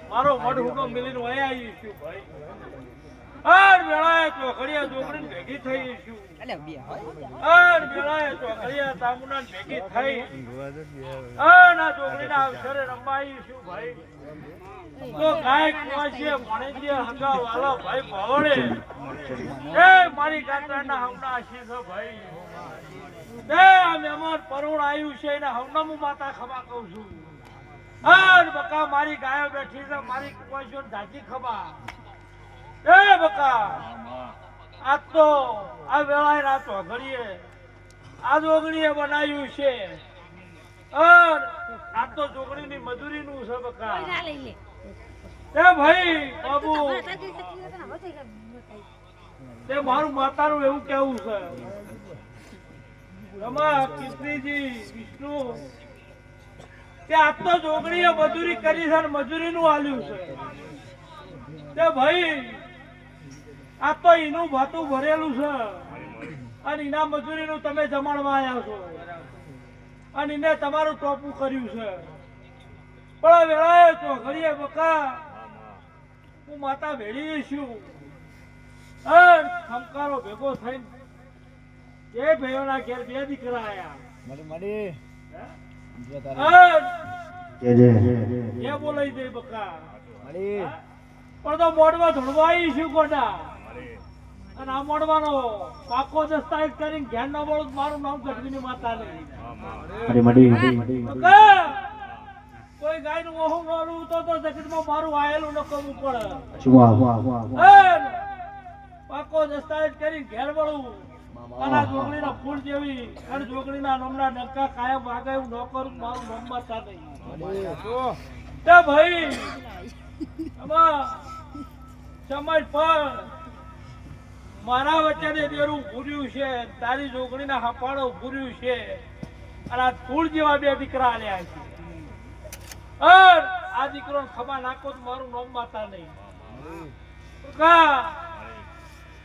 મારો મઢ હુકમ મિલીને વહી આવી છું ભાઈ આર વેળાએ ચોકડિયા ચોકડી ભેગી થઈ છું આર વેળાએ ચોકડિયા તામુના ભેગી થઈ ના ચોકડીના અવસરે રમાઈ છું ભાઈ તો ગાય કુવાસીએ મણેજીએ હંગા વાલા ભાઈ ભવડે એ મારી ગાત્રાના હમણા આશીષ ભાઈ એ આ મહેમાન પરોણ આવ્યું છે એને હમણાં હું માતા ખબા કહું છું આર બકા મારી ગાયો બેઠી છે મારી કુવાસીઓ ધાજી ખબા એ બકા આજ તો આ વેળાએ રાતો ઘડીએ આ જોગણીએ બનાવ્યું છે આ તો જોગણીની મજૂરીનું છે બકા એ ભાઈ બાબુ તે મારું માતાનું એવું કેવું છે રમા કૃષ્ણજી વિષ્ણુ તે આજ તો જોગણીએ મજૂરી કરી છે અને મજૂરીનું આલ્યું છે તે ભાઈ આ તો એનું ભાતું ભરેલું છે અને એના મજૂરીનું તમે જમાડવા આવ્યા છો અને એને તમારું ટોપું કર્યું છે પણ વેળાએ તો ઘડીએ બકા હું માતા ભેળી છું ખમકારો ભેગો થઈને એ ભાઈઓના ઘેર બે દીકરા આયા એ બોલાઈ દે બકા પણ તો મોડવા ધોળવાઈ છું ગોડા અને આ મોડવાનો પાકો દસ્તાવેજ કરીને ધ્યાન ન મળું મારું નામ ગઢવીની માતા નહીં કોઈ ગાય નું ઓહું વાળું તો જગતમાં મારું આયેલું ન કરવું પડે પાકો દસ્તાવેજ કરીને ઘેર વળું અને જોગણીના ફૂલ જેવી અને જોગણીના નામના ડંકા કાયમ વાગે એવું ન કરું મારું નામ માતા નહીં તે ભાઈ આમાં સમય પર મારા વચ્ચે દેરું ભૂર્યું છે તારી જોગણીના હપાડો ભૂર્યું છે અને આ ફૂલ જેવા બે દીકરા આલ્યા છે આ દીકરો ખબા નાખો તો મારું નામ માતા નહીં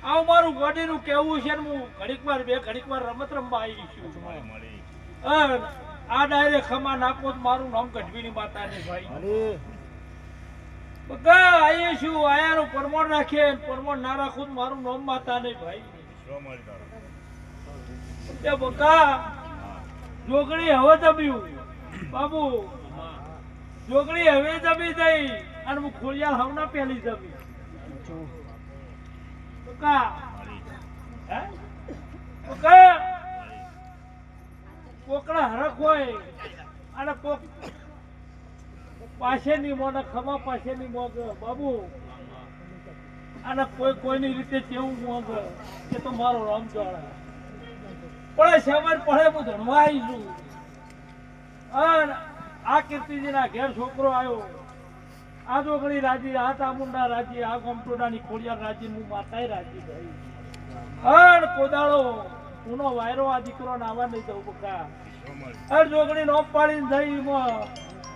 આવું મારું ગોડીનું કેવું છે હું ઘડીક વાર રમત રમવા આવી છું આ ડાયરેક્ટ ખમા નાખો તો મારું નામ ગઢવીની માતા નહીં ભાઈ બકા આયે છું આયાનું પરમોણ રાખે પરમોણ ના રાખું મારું નામ માતા નહીં ભાઈ એ બકા જોગણી હવે દબ્યું બાબુ જોગણી હવે જમી જઈ અને હું ખોડિયાલ હવના પહેલી જમી કા હે કા કોકડા હરખ હોય અને કોક પાસેની મોને ખમા પાસેની મોગ બાબુ અને કોઈ કોઈની રીતે કેવું મોગ કે તો મારો રામ જાણે પણ સવાર પડે હું ધણવા આવીશું અને આ કીર્તિજીના ઘેર છોકરો આવ્યો આ જોગણી રાજી આ ચામુંડા રાજી આ ગમટોડાની ખોડિયાર રાજી હું માતાય રાજી ભાઈ અને કોદાળો ઉનો વાયરો આ દીકરો નાવા નહીં દઉં બકા અર જોગણી નો પાડીને થઈ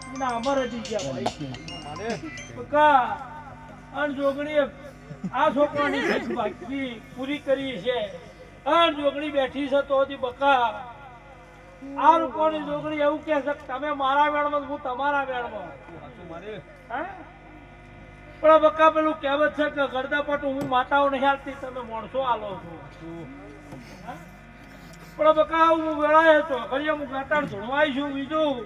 એના અમર હટી ગયા ભાઈ બકા અન જોગણી આ છોકરાની ભીખ ભાગવી પૂરી કરી છે અન જોગણી બેઠી છે તો બકા આ રૂપોની જોગણી એવું કહે છે તમે મારા વેણમાં હું તમારા વેણમાં પણ બકા પેલું કહેવત છે કે ગરદાપટું હું માતાઓ નહીં હાલતી તમે માણસો હાલો છો પણ બકા હું વેળાએ તો ઘડીએ હું ગાતાર ધોળવાઈ છું બીજું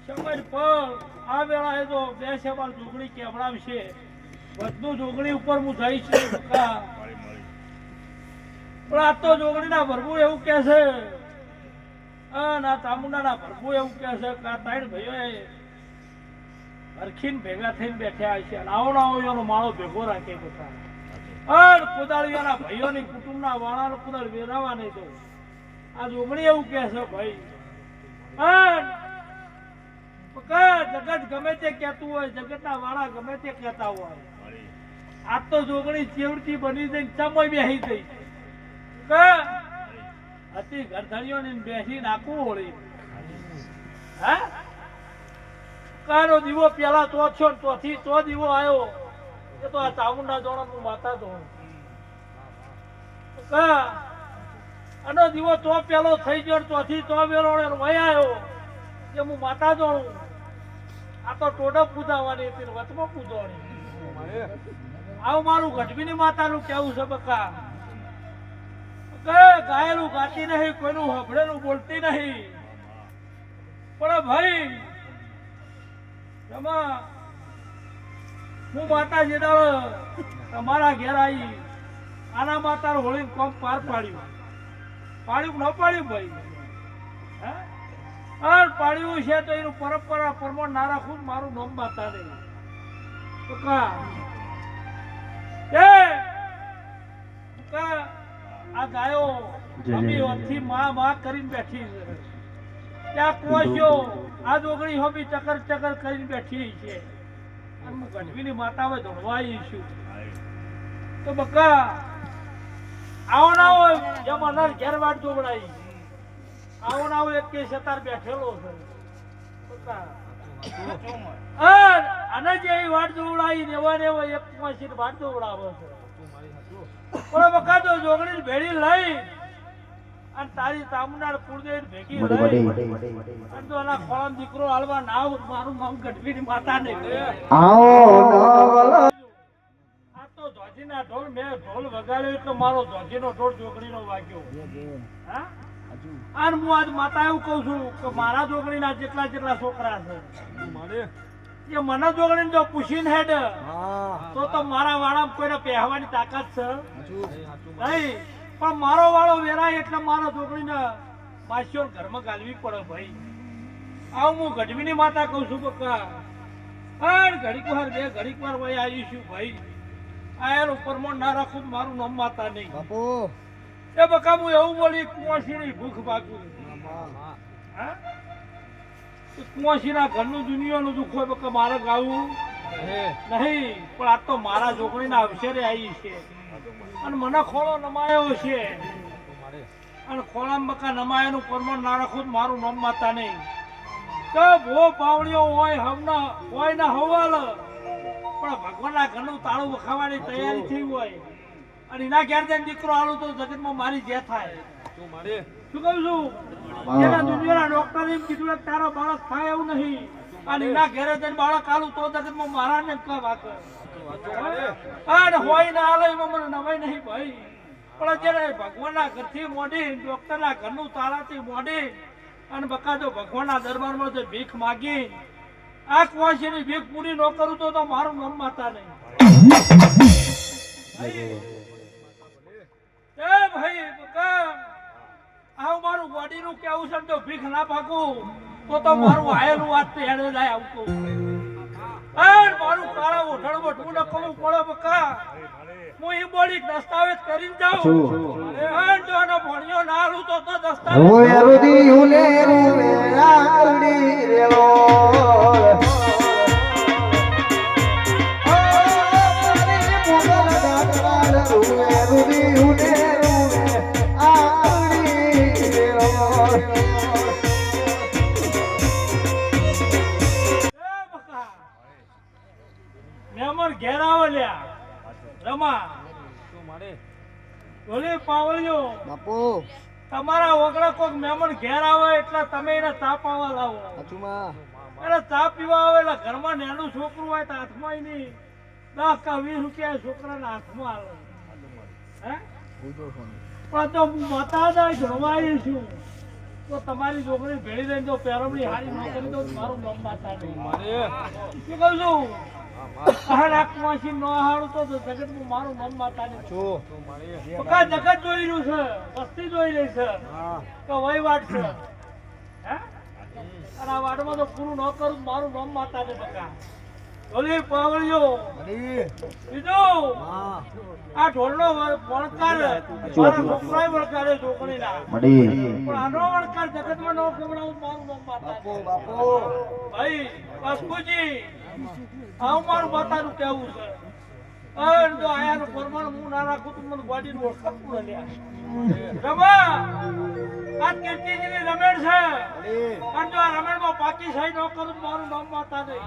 સમજ પર આ વેળાએ તો બે સેવાલ જોગણી કેવડાવશે બધું જોગણી ઉપર હું જઈશ બકા પણ આ તો જોગણીના ભરવું એવું કે છે ના ચામુંડાના ભરવું એવું કે છે કે આ ત્રણ ભાઈઓએ હરખીને ભેગા થઈને બેઠા છે આવો એનો માળો ભેગો રાખે બધા અને કોદાળિયાના ભાઈઓની કુટુંબના વાળાનો કોદાળ વેરાવા નહીં તો આ જોગણી એવું કે છે ભાઈ જગત ગમે તે કહેતું હોય જગતના વાળા ગમે તે કહેતા હોય આ તો જોગણી ચેવડતી બની જઈને ચમય બેસી ગઈ હતી ઘરધણીઓને બેસી નાખવું હોળી હે કાનો દીવો પેલા તો છો તોથી તો દીવો આવ્યો એ તો આ ચામુંડા જોણા માતા તો આનો દીવો તો પેલો થઈ ગયો તોથી તો વેલો વહી આવ્યો કે હું માતા જોણું આ તો ટોડપ પૂજાવાની હતી વચમાં પૂજવાની આવું મારું ગઢવીની માતાનું કેવું છે બકા ગાયેલું ગાતી નહીં કોઈનું હભળેલું બોલતી નહીં પણ ભાઈ હું માતા જેદાળ તમારા ઘેર આવી આના માતા હોળી કોમ પાર પાડ્યું ન પાડ્યું ભાઈ પાડ્યું છે તો એનું પરંપરા પ્રમાણ ના રાખું મારું નામ માતા નહીં આ ગાયો અમીથી માં કરીને બેઠી છે ત્યાં પહોંચ્યો આ જોગણી હોબી ચકર ચકર કરીને બેઠી છે અને હું ગઢવીની માતામાં ધોળવાઈ છું તો બકા આવો ના હોય જેમ અનાર ઘેર વાટ જોવડાઈ આવો ના હોય એક કે સતાર બેઠેલો છે અને જે વાટ જોવડાઈ દેવા ને એક પાછી વાટ જોવડાવે છે પણ બકા તો જોગણી ભેડી લઈ અને તારી ચામુંડા કુળદેવ ભેગી લઈ અને તો એના ખોળામ દીકરો હાલવા ના મારું નામ ગઢવીની માતા ને આ તો ધોજીના ઢોલ મેં ઢોલ વગાડ્યો એટલે મારો ધોજીનો ઢોલ જોગણીનો વાગ્યો હા અને હું આજ માતા એવું કહું છું કે મારા જોગણીના જેટલા છોકરા છે એ મને જોગણી જો પૂછીને હેડ તો મારા વાળા કોઈને પહેવાની તાકાત છે નહીં પણ મારો વાળો વેરાય એટલે મારા છોકરીને માસીઓ ઘરમાં ગાલવી પડે ભાઈ આવું હું ગઢવીની માતા કહું છું બકા ઘડીક વાર બે ઘડીક વાર ભાઈ આવીશું ભાઈ આ એનું પરમણ ના રાખું મારું નામ માતા નહીં એ બકા હું એવું બોલી કુંવાસીની ભૂખ ભાગું કુંવાસીના ઘરનું દુનિયાનું દુઃખ હોય બકા મારે ગાવું નહીં પણ આ તો મારા છોકરીના અવસરે આવી છે અને મને ખોળો નમાયો છે અને ખોળામાં બકા નમાયાનું પ્રમાણ ના રાખું મારું નામ માતા નહીં તો ભો પાવણીઓ હોય હમણાં હોય ને હવાલ પણ ભગવાનના ઘરનું તાળું વખાવવાની તૈયારી થઈ હોય અને એના ઘેર જઈને દીકરો આલું તો જગતમાં મારી જે થાય શું કહું છું એના દુનિયાના ડોક્ટર એમ કીધું કે તારો બાળક થાય એવું નહીં અને એના ઘેરે જઈને બાળક આલું તો જગતમાં મારા ને વાત અને હોય ને હાલે એમાં મને નવાઈ નહીં ભાઈ પણ જ્યારે ભગવાનના ઘરથી મોડી ડોક્ટરના ઘરનું તાળાથી મોડી અને બકા જો ભગવાનના દરબારમાં જો ભીખ માગી આ કુવાસીની ભીખ પૂરી ન કરું તો મારું મન માતા નહીં એ ભાઈ બકા આવ મારું બોડીનું કેવું છે તો ભીખ ના ભાગું તો મારું આયેલું વાત તો હેડે જાય આવતું મારું કાળા ઓઠણ વઠવું ન કહું પડે બકા હું એ બોડી દસ્તાવેજ કરીને જાઉં જો આનો ભણ્યો ના આલું તો મહેમાન ઘેર આવો લ્યા રમા ઓલી પાવળિયો બાપુ તમારા ઓગળા કોક મહેમાન ઘેર આવે એટલે તમે એને ચા પાવા લાવો એટલે ચા પીવા આવે એટલે ઘરમાં નાનું છોકરું હોય તો હાથમાં નહીં 10 કે 20 રૂપિયા છોકરાના હાથમાં આવે હે પણ તો હું બતાવતા જણવાઈ છું તો તમારી છોકરી ભેળી લઈને જો પેરમણી હારી ન કરી દો મારું નામ માતા નહીં શું કહું છું જગત મારું મન માતા ને જગત જોઈ રહ્યું છે વસ્તી જોઈ રહી છે તો વહીવાટ છે અને આ વાડમાં તો પૂરું ન કરું મારું મન માતા ને બકા ઓલી પાવળીઓ બીજું આ ઢોલનો વણકાર મારા છોકરાએ વણકારે છોકરીના પણ આનો વણકાર જગતમાં ન ખવડાવું મારું મન માતા ભાઈ બાસ્કુજી આવ મારું માતાનું કેવું છે અને જો આયાનું પરમાણ હું ના રાખું તો મને બોડીનું ઓળખાણ પૂરા લ્યા રમા આ કીર્તિજીની રમેણ છે અને જો આ રમેણમાં પાકી સહી ન કરું મારું નામ માતા નહીં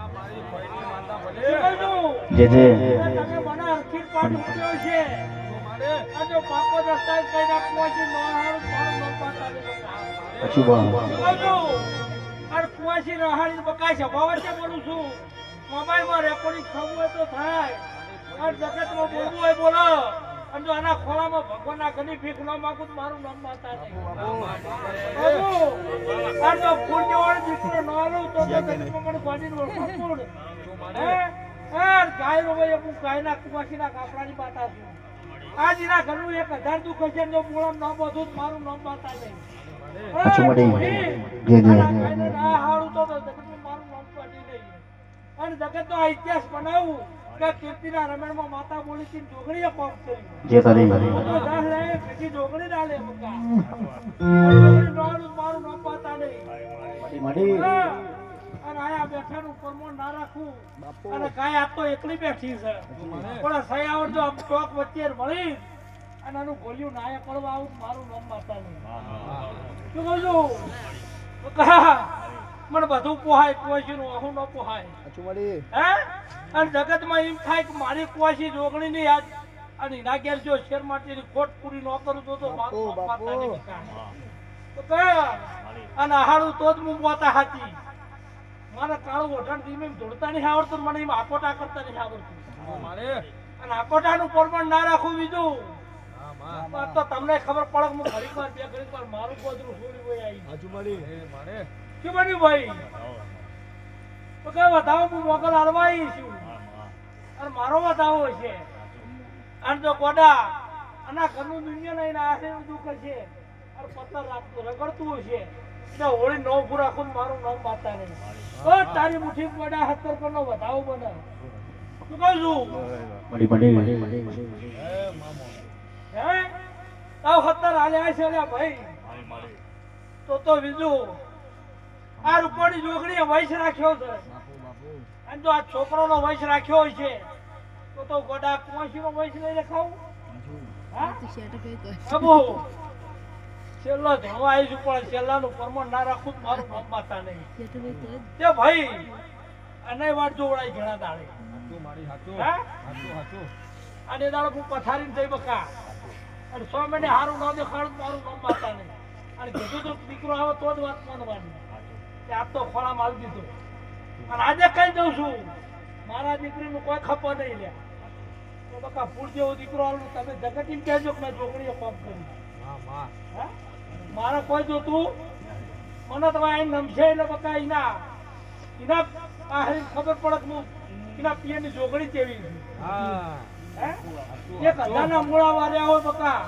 તમે મને અરખી પાઠ મૂક્યો છે અને જો પાકો દસ્તાવેજ કઈ નાખવા છે ન હારું મારું નામ માતા નહીં અને કુવાસી રહાડી બકાય છે બાવર બોલું છું મોબાઈલમાં રેકોર્ડિંગ થવું હોય તો થાય અને જગતમાં બોલવું હોય બોલો અને જો આના ખોળામાં ભગવાનના ઘરની ભીખ ન માગું મારું નામ માતા નહીં અને જો ફૂલ જેવાળો દીકરો ન આલું તો જગતમાં મને ગાડીનું ઓળખાણ પૂર્ણ ગાય નો ભાઈ હું ગાયના કુવાસીના કાપડાની માતા છું આજ એના ઘરનું 1000 દુઃખ છે જો મોળામ નામ બધું મારું નામ માતા નહીં અને જગત નો ઇતિહાસ બનાવું કે કીર્તિના રમેણમાં માતા બોલી થી જોગણીએ કોમ કર્યું જોગણી ના લે મારું નામ માતા નહીં અને આયા બેઠાનું પરમોણ ના રાખવું અને કાંઈ આ તો એકલી બેઠી છે પણ સયાવડ જો ચોક વચ્ચે મળી અને આનું ગોલ્યું નાયા કરવા આવું મારું નામ માતા નહીં શું કહું છું મને બધું પોહાય કુવાસી નું અહું ન પોહાય હે અને જગતમાં એમ થાય કે મારી કુવાસી જોગણી ની યાદ અને એના ઘેર જો શેર માટેની ખોટ પૂરી ન કરું તો મારું માતા નહીં તો કયા અને આહાડું તો જ હું પોતા હાથી મારા કાળું ઓઢણ ધીમે ધોડતા નહીં આવડતું મને એમ આકોટા કરતા નહીં આવડતું અને આકોટાનું પ્રમાણ ના રાખવું બીજું તો તમને ખબર પડે હું ઘડીકવાર બે ઘડીકવાર મારું ગોદરું છોડી હોય આવી શું બન્યું ભાઈ તો કઈ વધાવો હું મોકલ હાલવાઈ છું અને મારો વધાવો છે અને જો ગોડા આના ઘરનું દુનિયા નહીં આશે દુઃખ છે અને પથ્થર રાખતું રગડતું છે એટલે હોળી નવ રાખું મારું નામ માતા નહીં તારી મુઠ્ઠી ગોડા 70 પર નો વધાવો બને શું કહું છું હે તાવ 70 હાલ્યા છે ભાઈ તો બીજું આ રૂપાણી જોગણીએ વૈશ રાખ્યો છે અને જો આ છોકરાનો વૈશ રાખ્યો હોય છે તો ગોડા કુવાસીનો વૈશ લઈ રખાવું છેલ્લો ધણવા આવીશું પણ છેલ્લાનું પ્રમાણ ના રાખવું મારું નામ માતા નહીં તે ભાઈ અને વાત જોવડાય ઘણા દાડે અને દાડો હું પથારીને જઈ બકા અને 100 મહિને હારું ન દેખાડું મારું નામ માતા નહીં અને કીધું તો દીકરો આવે તો જ વાત માનવાની આપ તો ખોળામાં આવી દીધું અને આજે કઈ દઉં છું મારા દીકરીનું કોઈ ખપો નહીં લે તો બકા ફૂલ જેવો દીકરો આલું તમે જગતીને કહેજો કે મેં છોકરીએ કોમ કર્યું. હા મારે કોઈ જોતું મને તમે અહીં નમશે એટલે બકા એના ખબર પડે કે હું એના પિયરની છોકરી કેવી છે. એક હજારના મૂળા વાર્યા હોય બકા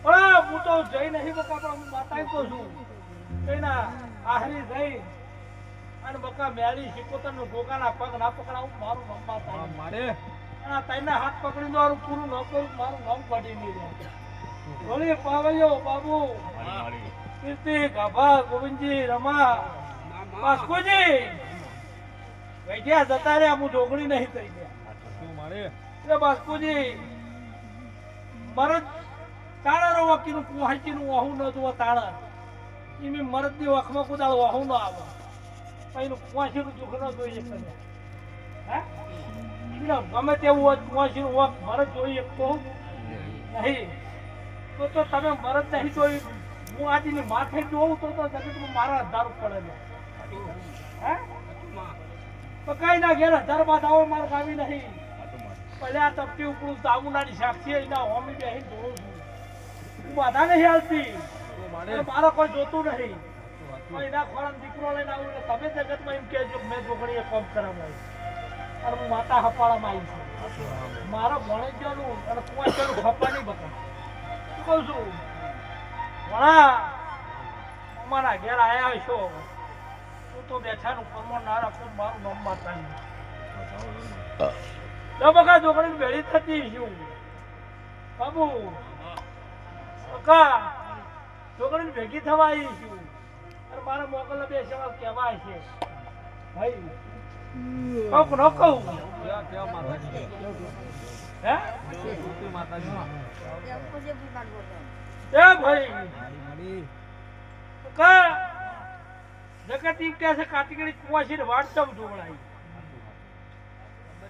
પણ હું તો જઈ નહીં બકા પણ હું માતા તો છું એના આહરી જઈ અને બકા મેળી શિકોતર નું ગોગાના પગ ના પકડાવું મારું નામ માતા મારે અને તઈને હાથ પકડી દો પૂરું ન કરું મારું નામ કાઢી નહીં બોલી પાવૈયો બાબુ કીર્તિ ગાભા ગોવિંદજી રમા વાસ્કોજી વૈદ્યા જતા રહ્યા હું ઢોકળી નહીં થઈ ગયા બાસ્કુજી મરદ તાણા વકી નું કુહાચી નું વાહુ ન જોવા તાણા એમ મરદ ની વખમાં કુદાળ વાહુ ન આવે એનું કુહાચી નું દુઃખ ન જોઈ શકે. હે ગમે તેવું હોય કુહાચી નું વખ મરદ જોઈ શકતો નહીં તો તમે મરદ નહીં જોઈ હું આજે ની માથે જોઉં તો જગતમાં મારા હજાર પડે. હે તો કઈ ના ઘેર 1000 બાદ આવો મારે ગાવી નહીં પહેલા તપતી ઉપડું દામુનાની સાક્ષી એના હોમી બેહીને જોઉં છું હું બાધા નહીં હાલતી મારો કોઈ જોતું નહીં એના ખોળાનો દીકરો લઈને આવું એટલે તમે જગતમાં એમ કહેજો મેં છોકરીએ કામ કરાવડાવી અને હું માતા હપાળામાં આવી છું મારા ભણેજોનું અને કુવાચોનું ખપા નહીં બતા શું કહું છું ભણા અમારા ઘેર આવ્યા છો હું તો બેઠાનું પરમણ ના રાખું મારું નામ માતા નહીં બકા છોકરી ભેળી થતી છું બાબુ બકા છોકરીને ભેગી થવા આવી છું અને મારા મોકલ બે સવાલ કહેવાય છે ભાઈ કહું ન કહું હે ભાઈ બકા જગત એમ કહે છે કાતીગડી કુવાસી વાટચમ જોડાઈ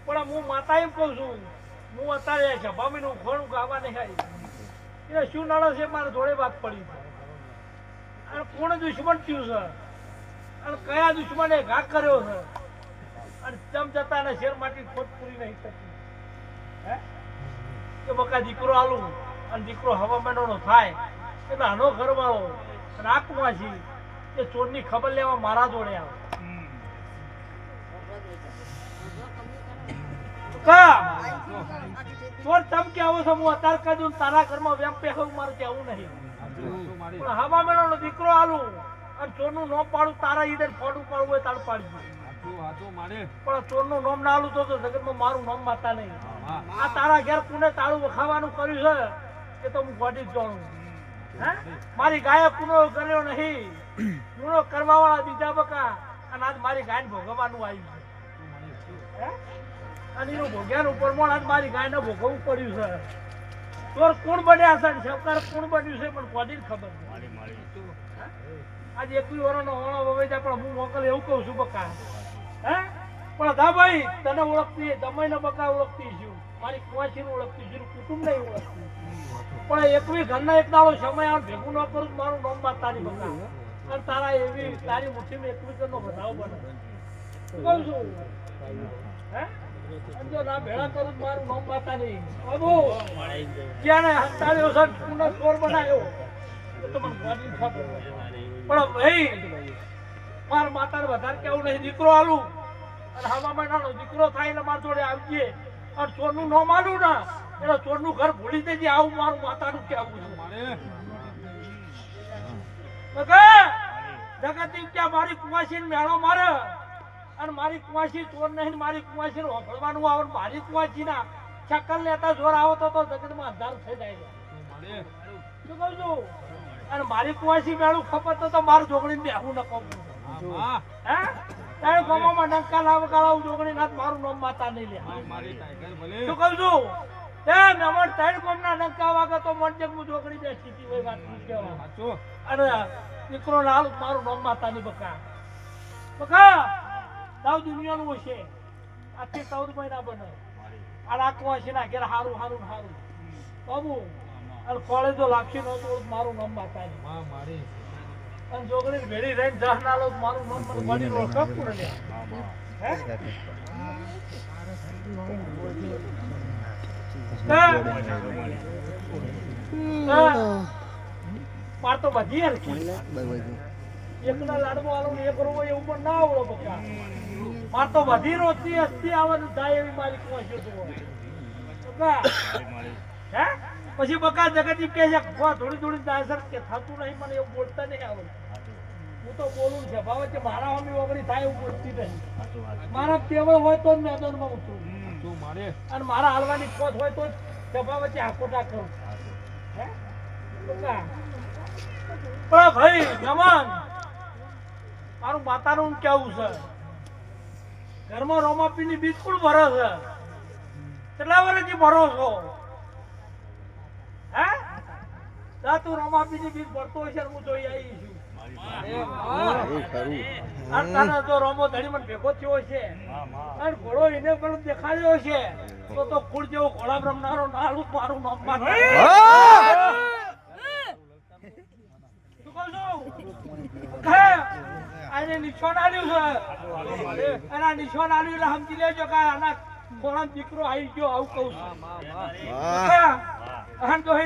પણ હું માતા એમ કહું છું હું અત્યારે સભામીનું ખોણું ગાવા નહીં આવી એટલે શું નડે છે મારે જોડે વાત પડી અને કોણ દુશ્મન થયું છે અને કયા દુશ્મને ઘા કર્યો છે અને ચમ જતા ને શેર માટી ખોટ પૂરી નહીં થતી. હે કે બકા દીકરો આલું અને દીકરો હવા મહિનાનો થાય એટલે આનો ઘરવાળો રાખવાથી એ ચોરની ખબર લેવા મારા જોડે આવે. ચોર તમ કે આવો છો હું અત્યારે કદું તારા ઘરમાં વેમ પેહવું મારે કેવું નહીં પણ હવા મેળો દીકરો આલું અને ચોરનું નોમ પાડું તારા ઈડે ફોડું પાડવું હોય તારું પાડવું પણ ચોરનું નોમ ના આલું તો જગતમાં મારું નામ માતા નહીં. આ તારા ઘેર કોને તાળું વખાવાનું કર્યું છે એ તો હું ગોડી જ જાણું. હે મારી ગાય કુનો કર્યો નહીં કુનો કરવા વાળા બીજા બકા અને આજ મારી ગાય ભોગવવાનું આવ્યું છે. અને એનું ભોગ્યાનું પ્રમાણ આજ મારી ગાયને ભોગવવું પડ્યું છે. ચોર કોણ બન્યા છે સરકાર કોણ બન્યું છે પણ કોની ખબર આજે 21 વર્ષનો હોણો વવે જાય પણ હું મોકલ એવું કહું છું બકા. હે પણ દા ભાઈ તને ઓળખતી દમાઈને બકા ઓળખતી છું મારી કુવાસીને ઓળખતી છું કુટુંબ નહીં ઓળખતી પણ 21 ઘરના એક દાડો સમય આવે ભેગું ન કરું મારું નામ માં તારી બકા અને તારા એવી તારી મુઠ્ઠીમાં 21 ઘરનો વધાવ બને કહું છું. હે જો ના ભેળા કરું મારું નામ માતા નહીં બાબુ ક્યારે હસ્તાળ્યો છે પુનઃ ચોર બનાવ્યો તો મને ગોડી ખબર પણ ભાઈ મારા માતાને વધારે કેવું નહીં દીકરો આલું અને હવા મહિનાનો દીકરો થાય એટલે મારા જોડે આવજે અને ચોરનું નામ આલું ને એટલે ચોરનું ઘર ભૂલી દેજે આવું મારું માતાનું કેવું છે જગત ક્યાં મારી કુવાસી મેળો મારે અને મારી કુવાસી ચોર નહીં મારી કુવાસી હોભળવાનું આવે મારી કુવાસી ના ચક્કર લેતા જોર આવો તો જગતમાં અંધાર થઈ જાય. શું કહું છું અને મારી કુવાસી મેળું ખપત તો મારું જોગણીને બેહું ન કહું. હે તારે ગામમાં ડંકા લાવ કાળાવું જોગણી નાથ મારું નામ માતા નહીં લે. શું કહું છું એ નમણ ત્રણ કોમના ડંકા વાગે તો મનજે હું જોગણી બેસી હતી હોય વાત કહેવા અને દીકરો લાલ મારું નામ માતા ની બકા બકા દાવ દુનિયાનું હશે આથી 14 મહિના બને આ રાખવા છે ના ઘેર હારું હારું હારું બાબુ અને કોળે જો લાગશે ન તો મારું નામ માતા ની મારી અને જોગણી ભેડી રહીને જહ ના લો મારું નામ મને ગોડી ઓળખ પૂરે લે. હે માર તો બધી હરખી એકના લાડવો આલો ને એક રોવો એવું પણ ના આવડો બકા માર તો બધી રોતી હસ્તી આવવાનું થાય એવી મારી કોશિશ હોય બકા હે પછી બકા જગતજી કહે છે થોડી થોડી દાસર કે થાતું નહીં મને એવું બોલતા નહીં આવડે હું તો બોલું છે ભાવ છે મારા મમ્મી વગડી થાય એવું બોલતી નહીં મારા ટેવળ હોય તો જ મેદાનમાં ઉતરું અને મારા હાલવાની ખોટ હોય તો જ સભા વચ્ચે આકોટા કરું હે બકા પણ ભાઈ નમન મારું માતાનું કેવું છે ઘરમાં રોમાપીની બીજ કોણ ભરો છે કેટલા વર્ષથી ભરો છો હે તું રોમાપીની બીજ ભરતો હશે હું જોઈ આવી છું જો રોમો ધડી મને ભેગો થયો છે અને ઘોડો એને પણ દેખાડ્યો છે તો કુળ જેવો ઘોડા રમનારો નાલું મારું નામ આને નિશાન આલ્યું છે અને આ નિશાન આલ્યું એટલે સમજી લેજો કે આના ઘોડા દીકરો આવી ગયો આવું કહું છું તો હે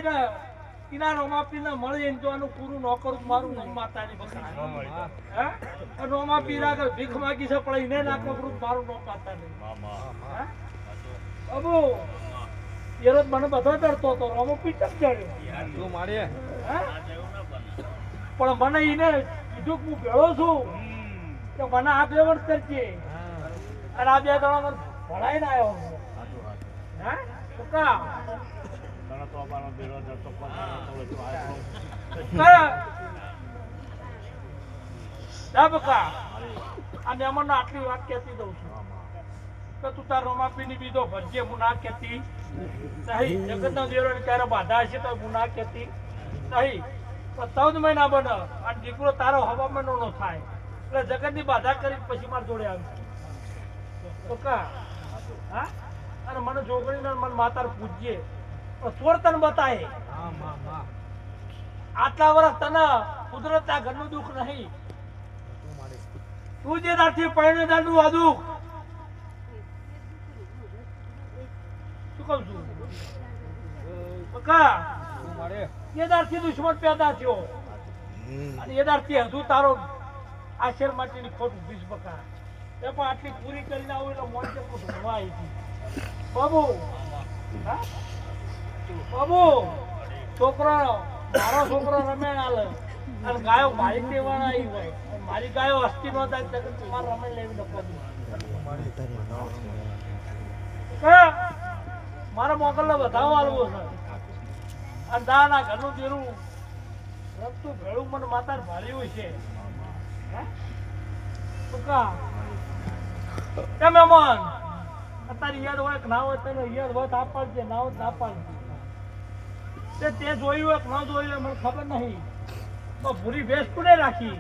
કિનારો માપીને મળી ને જો આનું પૂરું ન કરું મારું નહીં માતાની બકા હે રોમા પીરા કે ભીખ માગી છે પણ એને ના કરું મારું નો માતા નહીં બાબુ એરો મને બધો ડરતો હતો રોમો પીચક ચડ્યો તું મારે પણ મને એને કીધું હું ભેળો છું કે મને આ લેવડ કરજે અને આ બે જણા મને ભણાઈને આવ્યો હે બકા આટલી વાત કહેતી દઉં છું કે તું તાર રોમાપીની બીજો ભરજે હું ના કહેતી નહીં જગતના દેવરો ક્યારે બાધા હશે તો હું ના કહેતી નહીં 14 મહિના બને અને દીકરો તારો હવામાન નો થાય એટલે જગતની બાધા કરી પછી મારા જોડે આવી હા અને મને છોકરીને મને માતાર પૂજ્યે ચોર તને બતાય આટલા વર્ષ તને કુદરત આ ઘરનું દુઃખ નહીં તું જે તારથી પૈણે દાડું આ દુઃખ શું કહું છું એ દારથી દુશ્મન પેદા થયો અને એ દારથી હજુ તારો આશીર માટેની ખોટ ઉભી છે બકા એ પણ આટલી પૂરી કરીને આવું એટલે મોઢે ભણવા આવી હતી બાબુ હા બાબુ છોકરો મારો છોકરો રમેણ હાલે અને ગાયો મારી દેવાના આવી હોય મારી ગાયો હસ્તી નો થાય તો તમારે રમેણ લેવી નકો મારા મોકલને વધાવો આલવો છે અને દાના ઘરનું દેરું રમતું ભેળું મને માતા ભાળ્યું છે કેમ મન અત્યારે યાદ હોય કે ના હોય તને યાદ હોય તો આપડજે ના હોય ના પાડજે તે જોયું હોય કે ન જોયું હોય મને ખબર નહીં તો ભૂરી ભેંસ કોને રાખી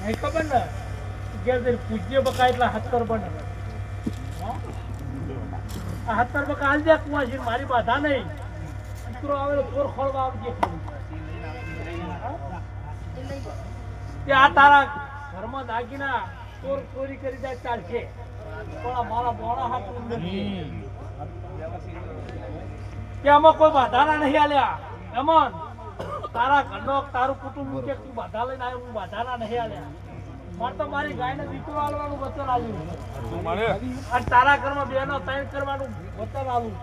નહીં ખબર ને ઘેર પૂજ્ય બકા એટલા 70 બને આ 70 બકા હાલ દે કુવાસી મારી બાધા નહીં દીકરો આવેલો ચોર ખોળવા આવજે આ તારા ઘરમાં દાગીના ચોર ચોરી કરી જાય ચાલશે પણ મારા મોડા હાથ નથી કે આમાં કોઈ બાધાના નહીં આલ્યા એમન તારા ઘરનો તારું કુટુંબ કે તું બાધા લઈને આવ્યો હું બાધાના નહીં આલ્યા મારે તો મારી ગાયને દીકરો આલવાનું વચન આવ્યું અને તારા ઘરમાં બેનો તૈન કરવાનું વચન આવ્યું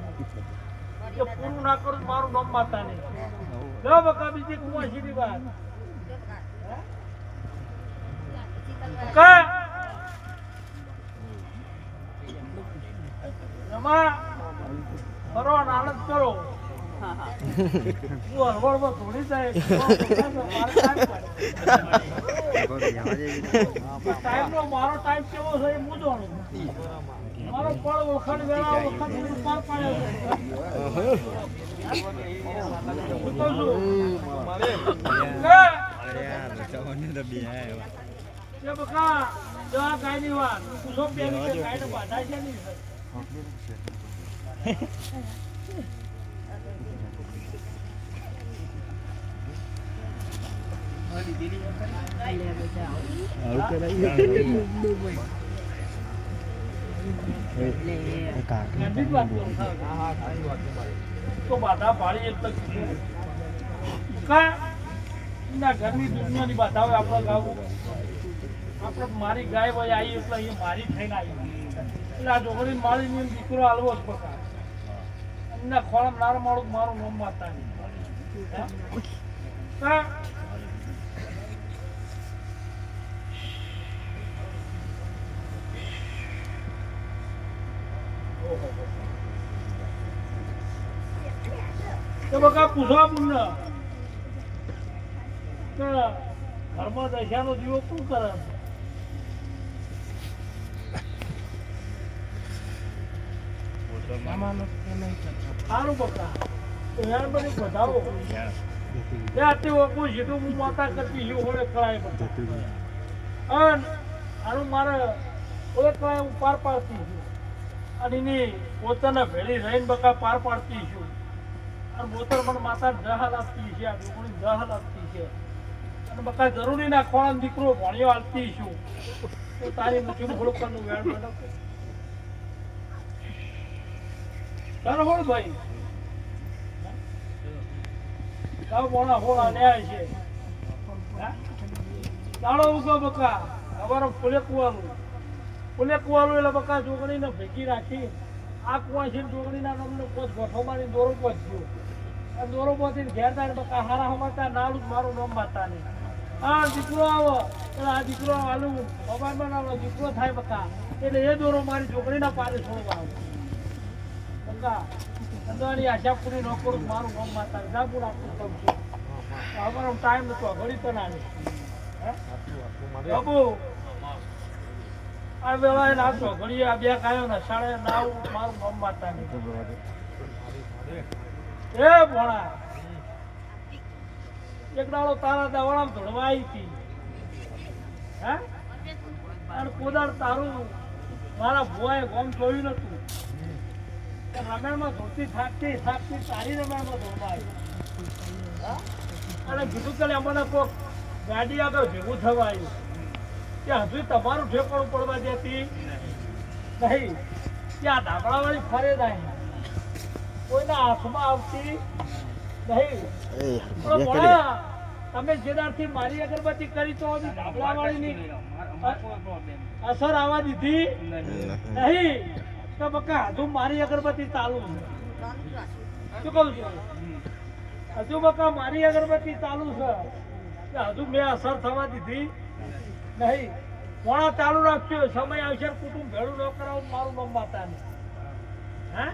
કે પૂરું ના કરું મારું નામ માતા નહીં જો બકા બીજી કુવાસીની વાત કરો આનંદ કરો થોડી જાય મારો ટાઈમ કેવો છે એ હું જાણું મારો ફળ વખત વેળા વખત પાર પાડ્યો બકા ગાય ની વાત પૂછો ગાય ને બાધા છે નહીં તો બાધા પાડી એટલે કા ના ઘરની દુનિયાની બાધા હોય આપણે ગાવું આપણે મારી ગાય ભાઈ આવી એટલે અહીંયા મારી થઈને આવી એટલે આ છોકરી મારી દીકરો હાલવો જ પકા એમના ખોળમ નાર મારું મારું નામ માતા નહીં તો બકા પૂછવા પૂર્ણ ઘરમાં દશાનો દીવો શું કરે સારું બકા યાર બધી બધાવો કોઈ જેટલું હું માતા કરતી છું હોળે કળાય બધા આનું મારે હોળે કળાય હું પાર પાડતી છું અને એની પોતાના ભેળી રહીને બકા પાર પાડતી છું અને મોતર મને માતા જહાલ આપતી છે આ ડોકરી જહાલ આપતી છે અને બકા જરૂરી ના ખોળાનો દીકરો ભણ્યો આપતી છું તો તારી મુઠી ભોળકરનું વેણ બનાવ તારો હોળ ભાઈ તાવ બોણા હોળા ન્યાય છે તાળો ઉગો બકા અમારો ફૂલે કુવાનું એટલે બકા છોકરીને ભેગી રાખી આ કુવા છે છોકરીના તમને પોચ ગોઠો મારી દોરો પહોંચ્યો આ દોરો પહોંચીને ઘેર થાય બકા હારા હમાતા નાલું મારું નામ માતા નહીં હા દીકરો આવો એટલે આ દીકરો આલું મોબાઈલમાં આવો દીકરો થાય બકા એટલે એ દોરો મારી છોકરીના પારે છોડવા આવો બકા અંદરની આશા પૂરી ન કરું મારું નામ માતા જાપુર આપું કહું છું અમારો ટાઈમ નતો ઘડી તો ના બાબુ આ વેળાએ નાચો ઘડીએ આ બે કાયો ને સાડે નાવ મારું નામ માતા નહીં એ ભોણા એક દાડો તારા દાવડામાં ધોળવા આવી હતી હે અને કોદાળ તારું મારા ભુવાએ ગોમ જોયું નતું રમેણમાં ધોતી થાકતી તારી રમેણમાં ધોળવા આવી અને કીધું કે અમને કોક ગાડી આગળ ભેગું થવા આવ્યું કે હજુ તમારું ઠેકાણું પડવા દેતી નહીં ત્યાં ધાબળાવાળી ફરે નહીં કોઈના હાથમાં આવતી નહીં તમે જેદારથી મારી અગરબત્તી કરી તો ધાબળાવાળીની અસર આવવા દીધી નહીં તો બકા હજુ મારી અગરબત્તી ચાલુ છે શું કહું છું હજુ બકા મારી અગરબત્તી ચાલુ છે હજુ મેં અસર થવા દીધી નહીં મોડા ચાલુ રાખજો સમય આવશે કુટુંબ ભેળું ન કરાવું મારું નામ માતા નહીં હે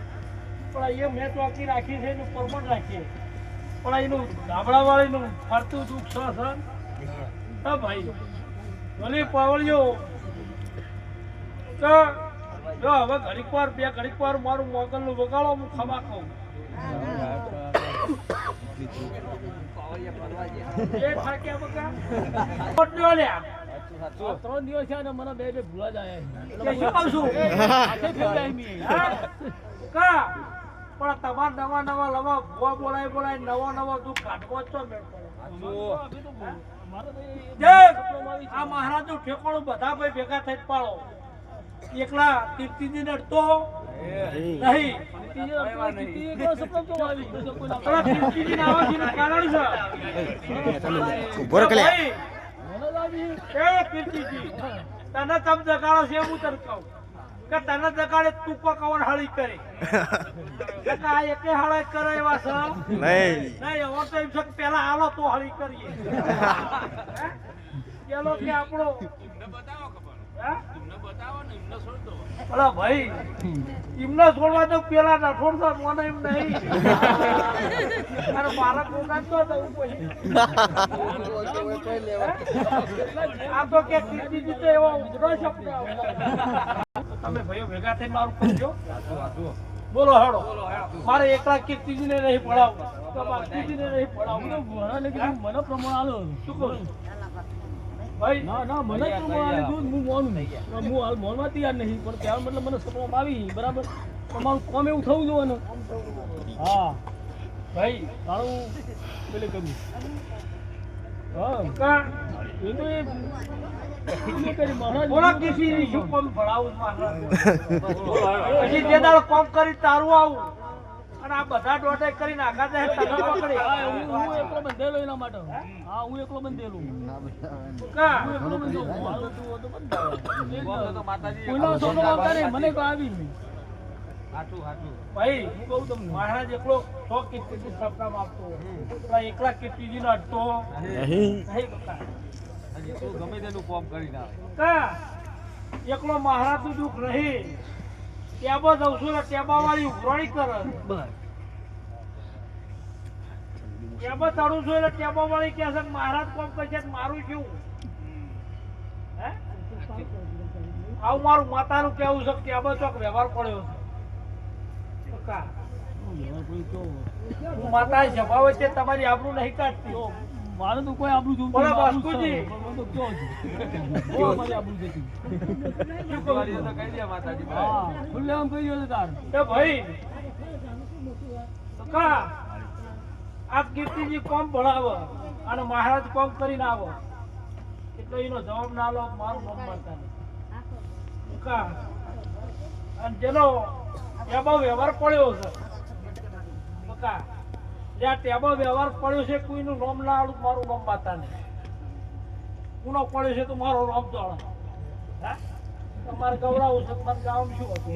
પણ એ મેં ચોકી રાખી છે એનું પરમણ રાખીએ પણ એનું ગામડાવાળીનું ફરતું દુઃખ છે સર હા ભાઈ ભલે પાવળીઓ તો જો હવે ઘડીક વાર મારું મોગલનું વગાડો હું ખમા કહું એ થાક્યા બકા પોટ્યો લ્યા 3 દિવસ છે ને મને બે ભૂલા જાય કે શું કહું છું કા પણ તમાર નવા ભૂવા બોલાય નવો દુઃખ કાઢવો છો મેં આ મહારાજનું ઠેકાણું બધા ભાઈ ભેગા થઈ પાડો એકલા કીર્તિજી ને અડતો નહીં તને તમ જગાડો છે એવું તને કહું કે તને જગાડે તું પકાવન હળી કરી આ એકે હળે કરે એવા છે નહીં એવો તો એમ છે કે પેલા હાલો તો હળી કરીએ પેલો કે આપણો અલા ભાઈ એમને છોડવા દો પેલા ના છોડતો મને એમ નહીં મારા પ્રોગ્રામ તો આ તો કે કીર્તિજી તો એવો ઉજળો શબ્દ તમે ભાઈઓ ભેગા થઈને મારું કરજો બોલો હેડો મારે એકલા કીર્તિજીને નહીં પડાવું તો કીર્તિજીને નહીં પડાવું મને પ્રમાણ આલો શું કરું ભાઈ ના મને પ્રમાણ હું મોનું હું હાલ મોનમાં તૈયાર નહીં પણ ત્યાં મતલબ મને સપનામાં આવી બરાબર તમારું કામ એવું થવું જોઈએ ને હા ભાઈ તારું પેલે કર્યું કા બોલો કિસી શું કોમ ભણાવું પછી જે દાડો કોમ કરી તારું આવું અને આ બધા દોઢ કરી નાખા દે તને પકડી હું એકલો બંધેલો એના માટે હા હું એકલો બંધેલો કા હું એકલો બંધેલો મારો તો બંધાયો તો માતાજી કોઈનો સોનો આવતા નહીં મને તો આવી નહીં હાચું ભાઈ હું કહું તમને મહારાજ એકલો 100 કીર્તિજી સપના આપતો એકલા એકલા કીર્તિજી નો અડતો નહીં બકા હજી તું ગમે તેનું કોમ કરી નાખ કા એકલો મહારાજ નું દુઃખ નહીં ટેબો જઉં છું ને ટેબા વાળી ઉઘરાણી કરે બસ ટેબો ચડું છું એટલે ટેબા વાળી કહે છે મહારાજ કોમ કરશે મારું શું હે આવું મારું માતાનું કેવું છે ટેબો ચોક વ્યવહાર પડ્યો છે કા માતા જવાબ છે તમારી આબરૂ નહીં કાઢતી મારે તો કોઈ આબરૂ જોવું બોલો બાસ્કુજી તો કયો છે મારી આબરૂ જતી શું કહું તો કહી દે માતાજી હા ખુલ્લે આમ કહી દો તાર એ ભાઈ કા આ કીર્તિજી કોમ ભણાવો અને મહારાજ કોમ કરીને આવો એટલે એનો જવાબ ના લો મારું નામ માનતા નહીં કા અને જેનો ટેબો વ્યવહાર પડ્યો છે કા જ્યાં ટેબો વ્યવહાર પડ્યો છે કોઈનું નામ ના આવું મારું નામ માતા નહીં કોનો પડ્યો છે તો મારો નામ જાણે હા તમારે ગૌરાવું છે તમારે ગામ શું હતું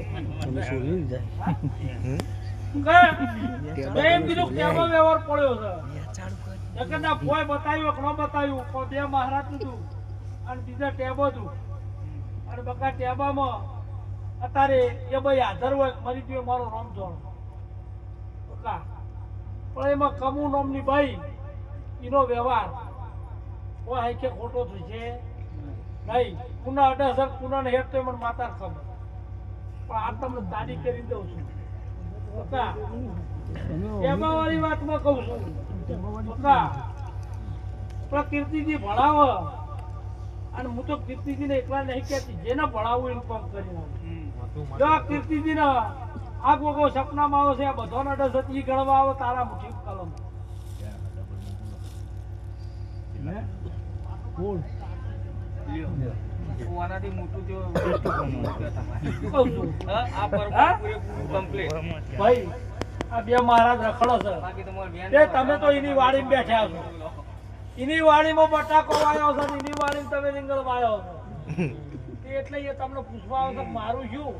એમ કીધું ટેબો વ્યવહાર પડ્યો છે એકદા કોઈ બતાવ્યું કે ન બતાવ્યું પણ બે મહારાજ હતું અને બીજા ટેબો હતું અને બકા ટેબામાં અત્યારે એ ભાઈ હાજર હોય મરી ગયો મારો નામ જાણો બકા પણ એમાં કમુ નામની ભાઈ એનો વ્યવહાર કોઈ હાઈકે ખોટો થશે નહીં પુના 18 પુના ને હેઠ તો મને માતા ખબર પણ આ તમને દાદી કરી દઉં છું બકા એમાં વાળી વાતમાં કહું છું બકા પણ કીર્તિજી ભણાવો અને હું તો કીર્તિજીને એકલા નહીં કહેતી જેને ભણાવું એનું કામ કરી નાખું જો આ કીર્તિજીને આ ગોગો સપનામાં આવે છે આ બધાનો ડસ ઈ ગણવા આવે તારા મુઠી કલમ આનાથી મોટું જો ભાઈ આ બે મહારાજ રખડો છે તમે તો એની વાડીમાં બેઠા છો એની વાડીમાં બટાકો વાયો છે એની વાડીમાં તમે રીંગણ વાયો છો એટલે એ તમને પૂછવા આવે છે મારું શું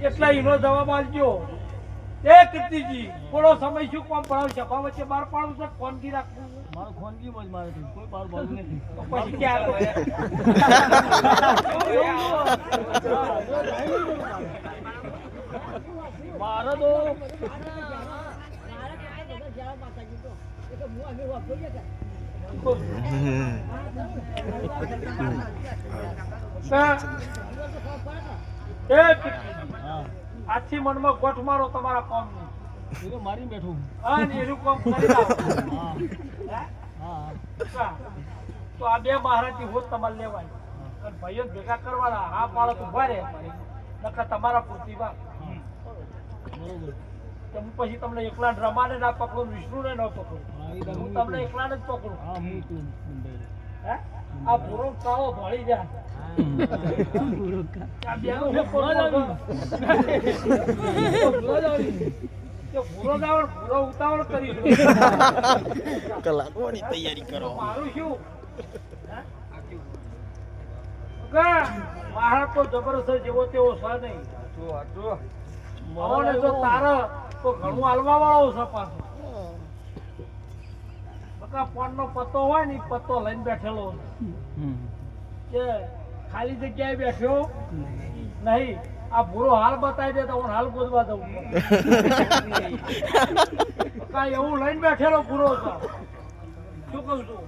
એટલે એનો જવાબ આપજો એ કીર્તિજી થોડો સમય શું કોમ ભણાવ છે વચ્ચે બહાર પાડું છે ખોનગી રાખવું મારો ખોનગી મજ મારે કોઈ બાર બાજુ નથી પછી ક્યાં મારે તો આજથી મનમાં ગોઠ મારો તમારા કોમ એ તો મારી બેઠું હા ને એનું કોમ કરી નાખો તો આ બે મહારાજની હોત તમારે લેવાય અને ભાઈઓ ભેગા કરવાના આ બાળક ઉભા રહે નકર તમારા પૂરતી વાત હું પછી તમને એકલા રમાને ના પકડું વિષ્ણુને ન પકડું હું તમને એકલાને જ પકડું આ પૂરો કાળો ભળી જાય ઉતાવળ કરી કલાકોની તૈયારી કરો મારું શું મહારાજ તો જબરદસ્ત જેવો તેવો છે નહીં જો તારે તો ઘણું હાલવા વાળો છે પાછો બકા ફોન નો પત્તો હોય ને પત્તો લઈને બેઠેલો કે ખાલી જગ્યાએ બેઠ્યો નહીં આ ભૂરો હાલ બતાવી દે તો હું હાલ ગોદવા દઉં કાંઈ એવું લઈને બેઠેલો ભૂરો છે શું કહું છું